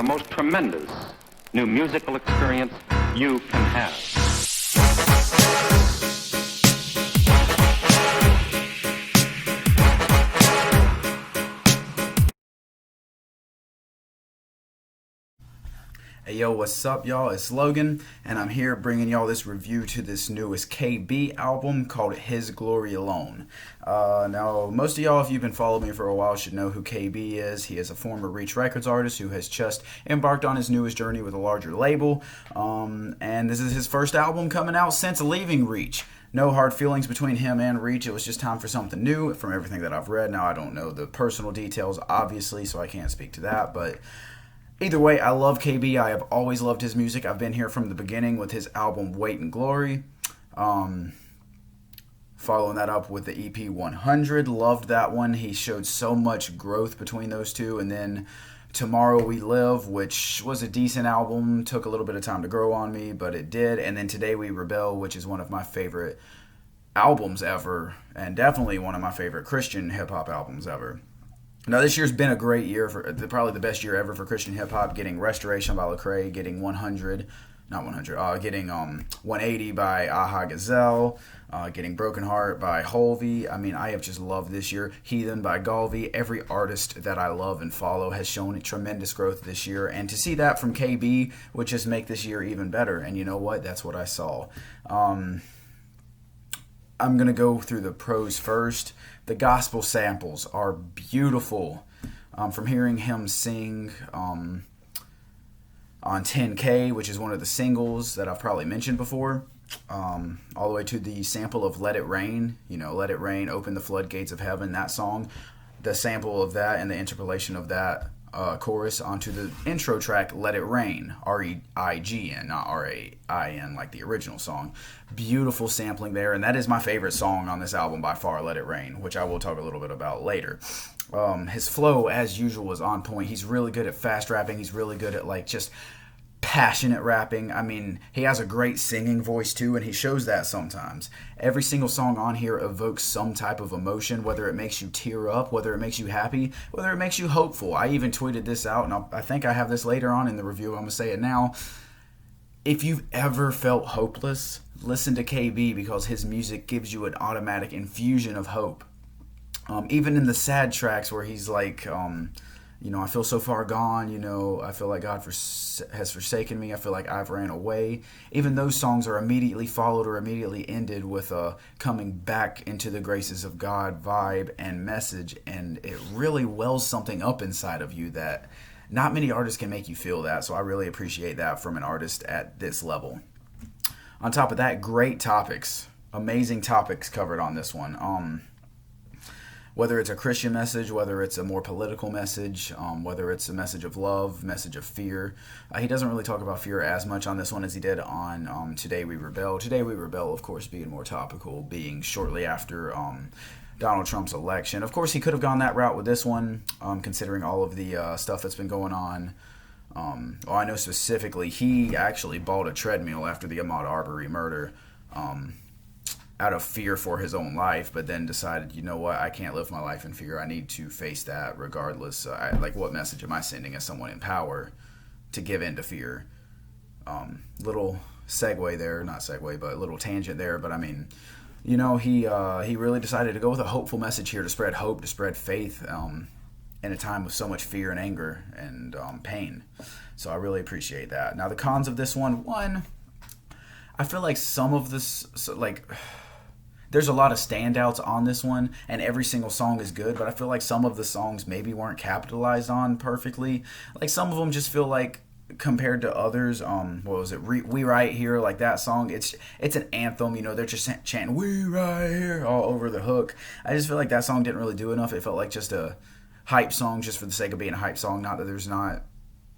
the most tremendous new musical experience you can have. Hey yo, what's up y'all? It's Logan, and I'm here bringing y'all this review to this newest KB album called His Glory Alone. Now, most of y'all, if you've been following me for a while, should know who KB is. He is a former Reach Records artist who has just embarked on his newest journey with a larger label, and this is his first album coming out since leaving Reach. No hard feelings between him and Reach. It was just time for something new from everything that I've read. Now, I don't know the personal details, obviously, so I can't speak to that, but either way, I love KB. I have always loved his music. I've been here from the beginning with his album Weight and Glory. Following that up with the EP 100. Loved that one. He showed so much growth between those two. And then Tomorrow We Live, which was a decent album. Took a little bit of time to grow on me, but it did. And then Today We Rebel, which is one of my favorite albums ever. And definitely one of my favorite Christian hip-hop albums ever. Now, this year's been a great year, probably the best year ever for Christian hip-hop, getting Restoration by Lecrae, getting getting 180 by Aha Gazelle, getting Broken Heart by Holvey. I mean, I have just loved this year. Heathen by Galvey. Every artist that I love and follow has shown tremendous growth this year, and to see that from KB would just make this year even better, and you know what? That's what I saw. I'm going to go through the pros first. The gospel samples are beautiful. From hearing him sing on 10K, which is one of the singles that I've probably mentioned before, all the way to the sample of Let It Rain, Let It Rain, Open the Floodgates of Heaven, that song. The sample of that and the interpolation of that chorus onto the intro track Let It Rain, R-E-I-G-N, not R-A-I-N like the original song. Beautiful sampling there, and that is my favorite song on this album by far, Let It Rain, which I will talk a little bit about later. His flow, as usual, is on point. He's really good at fast rapping. He's really good at just passionate rapping. I mean, he has a great singing voice too, and he shows that sometimes. Every single song on here evokes some type of emotion, whether it makes you tear up, whether it makes you happy, whether it makes you hopeful. I even tweeted this out, and I think I have this later on in the review. I'm going to say it now. If you've ever felt hopeless, listen to KB, because his music gives you an automatic infusion of hope. Even in the sad tracks where he's like, I feel so far gone, I feel like God has forsaken me, I feel like I've ran away. Even those songs are immediately followed or immediately ended with a coming back into the graces of God vibe and message, and it really wells something up inside of you that not many artists can make you feel that, so I really appreciate that from an artist at this level. On top of that, great topics, amazing topics covered on this one. Whether it's a Christian message, whether it's a more political message, whether it's a message of love, message of fear. He doesn't really talk about fear as much on this one as he did on Today We Rebel. Today We Rebel, of course, being more topical, being shortly after Donald Trump's election. Of course, he could have gone that route with this one, considering all of the stuff that's been going on. I know specifically he actually bought a treadmill after the Ahmaud Arbery murder, out of fear for his own life, but then decided, you know what, I can't live my life in fear. I need to face that regardless. What message am I sending as someone in power to give in to fear? Little segue there, not segue, but little tangent there. But I mean, he really decided to go with a hopeful message here to spread hope, to spread faith in a time of so much fear and anger and pain. So I really appreciate that. Now the cons of this one, I feel like some of this, there's a lot of standouts on this one, and every single song is good, but I feel like some of the songs maybe weren't capitalized on perfectly. Like, some of them just feel like, compared to others, We Right Here, like that song, it's an anthem, they're just chanting, We Right Here, all over the hook. I just feel like that song didn't really do enough. It felt like just a hype song just for the sake of being a hype song, not that there's not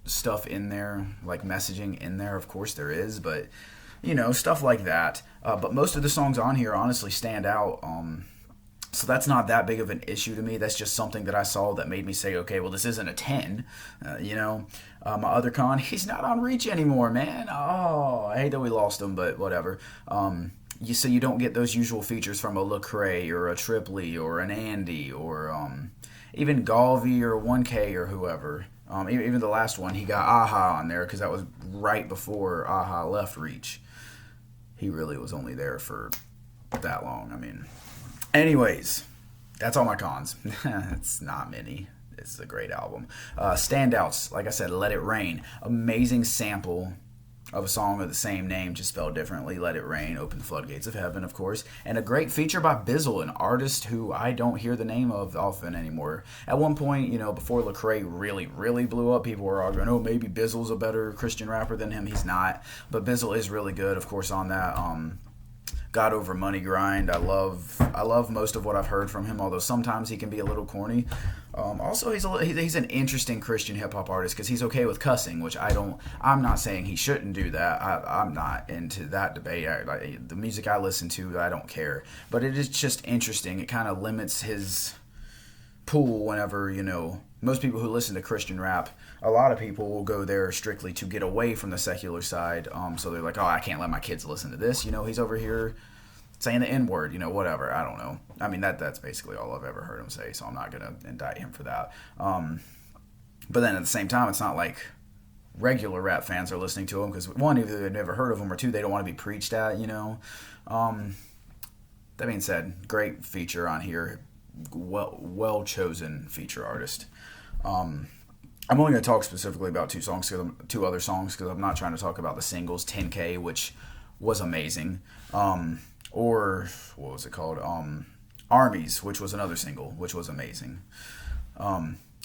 stuff in there, like messaging in there, of course there is, but stuff like that. But most of the songs on here honestly stand out. So that's not that big of an issue to me. That's just something that I saw that made me say, okay, well, this isn't a 10. My other con, he's not on Reach anymore, man. Oh, I hate that we lost him, but whatever. So you don't get those usual features from a Lecrae or a Tripley or an Andy or even Galvey or 1K or whoever. Even the last one, he got Aha on there because that was right before Aha left Reach. He really was only there for that long. I mean, anyways, that's all my cons. It's not many. It's a great album. Standouts, like I said, Let It Rain. Amazing sample of a song of the same name, just spelled differently. Let It Rain, Open the Floodgates of Heaven, of course. And a great feature by Bizzle, an artist who I don't hear the name of often anymore. At one point, before Lecrae really, really blew up, people were arguing, oh, maybe Bizzle's a better Christian rapper than him. He's not. But Bizzle is really good, of course, on that God Over Money grind. I love most of what I've heard from him, although sometimes he can be a little corny. Also, he's an interesting Christian hip hop artist because he's okay with cussing, which I'm not saying he shouldn't do that. I'm not into that debate. The music I listen to, I don't care, but it is just interesting. It kind of limits his pool whenever, most people who listen to Christian rap, a lot of people will go there strictly to get away from the secular side. So they're like, oh, I can't let my kids listen to this. He's over here saying the N-word, whatever. I don't know. I mean, that's basically all I've ever heard him say, so I'm not going to indict him for that. But then at the same time, it's not like regular rap fans are listening to him because, one, either they've never heard of him, or two, they don't want to be preached at, That being said, great feature on here. Well chosen feature artist. I'm only going to talk specifically about two other songs because I'm not trying to talk about the singles. 10K, which was amazing, or what was it called? Armies, which was another single, which was amazing.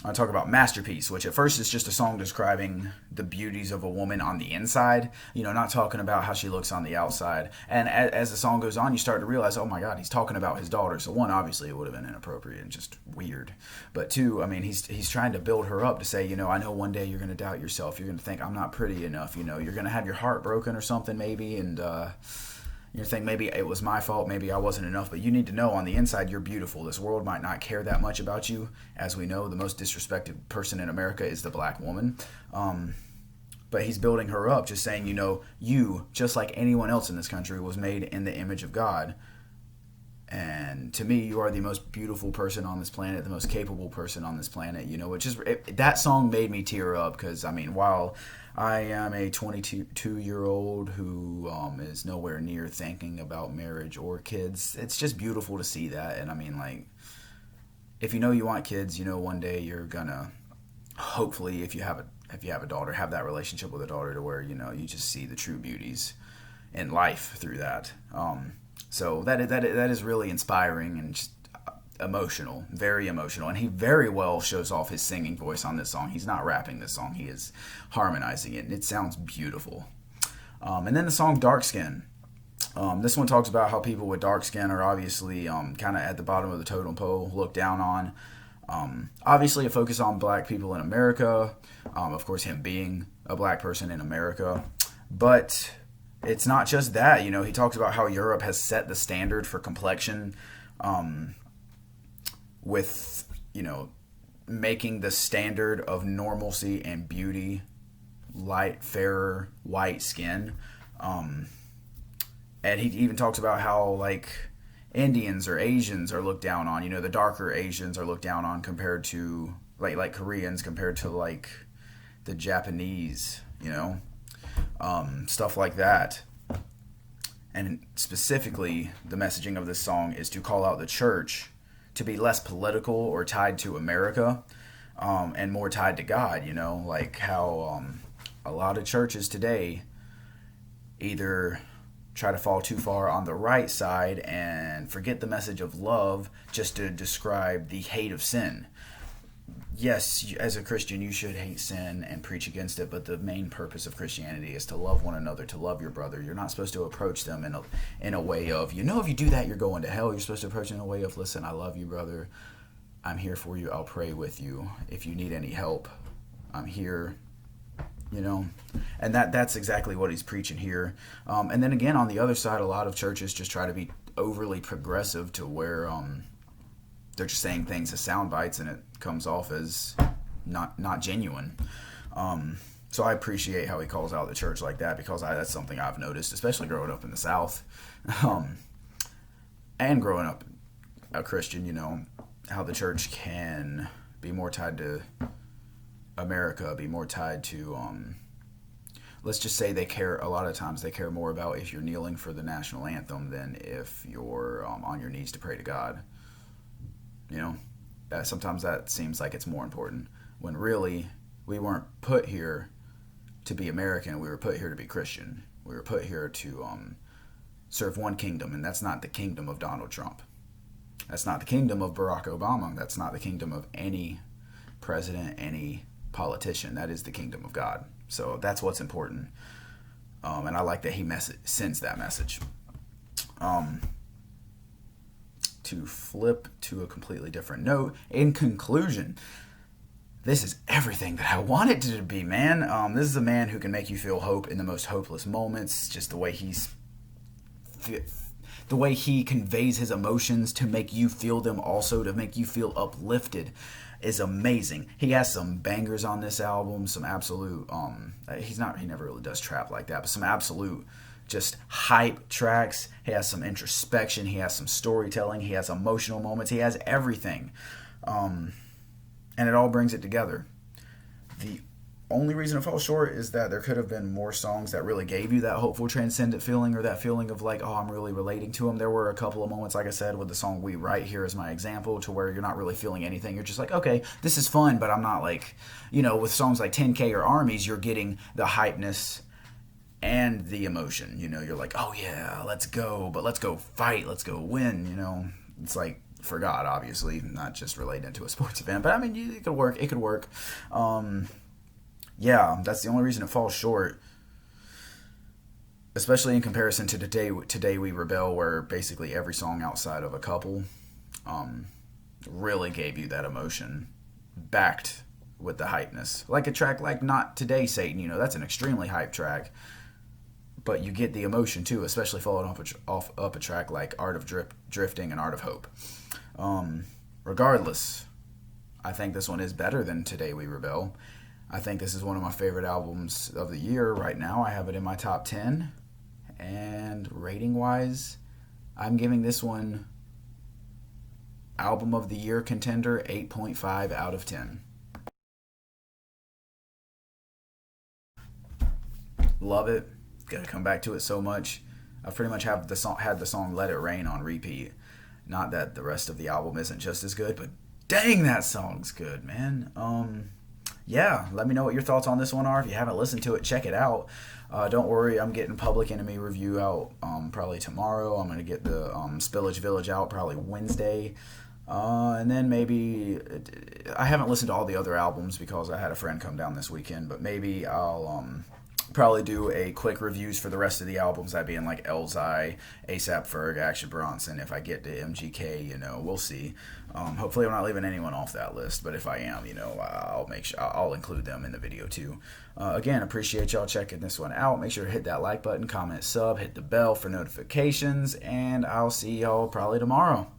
I talk about Masterpiece, which at first is just a song describing the beauties of a woman on the inside, not talking about how she looks on the outside. And as the song goes on, you start to realize, oh my God, he's talking about his daughter. So one, obviously it would have been inappropriate and just weird. But two, I mean, he's trying to build her up to say, I know one day you're going to doubt yourself. You're going to think I'm not pretty enough. You're going to have your heart broken or something maybe. And, you think maybe it was my fault, maybe I wasn't enough, but you need to know on the inside you're beautiful. This world might not care that much about you. As we know, the most disrespected person in America is the black woman. But he's building her up, just saying, you, just like anyone else in this country, was made in the image of God. And to me, you are the most beautiful person on this planet, the most capable person on this planet, that song made me tear up because, I mean, while I am a 22-year-old who is nowhere near thinking about marriage or kids, it's just beautiful to see that. And I mean, like, if you want kids, one day you're gonna, hopefully, if you have a daughter, have that relationship with a daughter to where, you just see the true beauties in life through that. So that is really inspiring and just emotional, very emotional. And he very well shows off his singing voice on this song. He's not rapping this song. He is harmonizing it, and it sounds beautiful. And then the song Dark Skin. This one talks about how people with dark skin are obviously kind of at the bottom of the totem pole, looked down on. Obviously a focus on black people in America. Of course, him being a black person in America. But it's not just that, he talks about how Europe has set the standard for complexion with, making the standard of normalcy and beauty light, fairer, white skin. And he even talks about how, like, Indians or Asians are looked down on. The darker Asians are looked down on compared to, like Koreans compared to, like, the Japanese, stuff like that. And specifically, the messaging of this song is to call out the church to be less political or tied to America, and more tied to God, like how a lot of churches today either try to fall too far on the right side and forget the message of love just to describe the hate of sin. Yes, as a Christian, you should hate sin and preach against it, but the main purpose of Christianity is to love one another, to love your brother. You're not supposed to approach them in a way of, if you do that, you're going to hell. You're supposed to approach in a way of, listen, I love you, brother. I'm here for you. I'll pray with you. If you need any help, I'm here. And that's exactly what he's preaching here. And then again, on the other side, a lot of churches just try to be overly progressive to where they're just saying things as sound bites, and it comes off as not genuine. So I appreciate how he calls out the church like that, because that's something I've noticed, especially growing up in the South, and growing up a Christian. How the church can be more tied to America be more tied to, let's just say a lot of times they care more about if you're kneeling for the national anthem than if you're on your knees to pray to God. You know, sometimes that seems like it's more important, when really we weren't put here to be American. We were put here to be Christian. We were put here to serve one kingdom, and that's not the kingdom of Donald Trump. That's not the kingdom of Barack Obama. That's not the kingdom of any president, any politician. That is the kingdom of God. So that's what's important. And I like that he sends that message. To flip to a completely different note, in conclusion, this is everything that I want it to be, man. This is a man who can make you feel hope in the most hopeless moments. Just the way he conveys his emotions to make you feel them, also to make you feel uplifted, is amazing. He has some bangers on this album, some absolute he never really does trap like that, but some absolute just hype tracks. He has some introspection, he has some storytelling, he has emotional moments, he has everything. And it all brings it together. The only reason it falls short is that there could have been more songs that really gave you that hopeful, transcendent feeling, or that feeling of like, oh, I'm really relating to him. There were a couple of moments, like I said, with the song We Right Here as my example, to where you're not really feeling anything. You're just like, okay, this is fun, but I'm not like, with songs like 10K or Armies, you're getting the hypeness and the emotion. You're like, oh yeah, let's go, but let's go fight, let's go win. It's like, for God, obviously, not just related to a sports event, but I mean, it could work. Yeah, that's the only reason it falls short, especially in comparison to Today We Rebel, where basically every song outside of a couple really gave you that emotion, backed with the hypeness. Like a track like Not Today, Satan, that's an extremely hype track, but you get the emotion too, especially following up a track like Art of Drifting and Art of Hope. Regardless, I think this one is better than Today We Rebel. I think this is one of my favorite albums of the year right now. I have it in my top 10. And rating-wise, I'm giving this one Album of the Year contender 8.5 out of 10. Love it. Gotta come back to it so much. I pretty much had the song Let It Rain on repeat. Not that the rest of the album isn't just as good, but dang, that song's good, man. Yeah, let me know what your thoughts on this one are. If you haven't listened to it, check it out. Don't worry, I'm getting Public Enemy review out probably tomorrow. I'm going to get the Spillage Village out probably Wednesday. And then maybe, I haven't listened to all the other albums because I had a friend come down this weekend, but maybe I'll probably do a quick reviews for the rest of the albums, that being like Elzhi, ASAP Ferg, Action Bronson. If I get to MGK, we'll see. Hopefully I'm not leaving anyone off that list, but if I am, I'll make sure I'll include them in the video too. Again, appreciate y'all checking this one out. Make sure to hit that like button, comment, sub, hit the bell for notifications, and I'll see y'all probably tomorrow.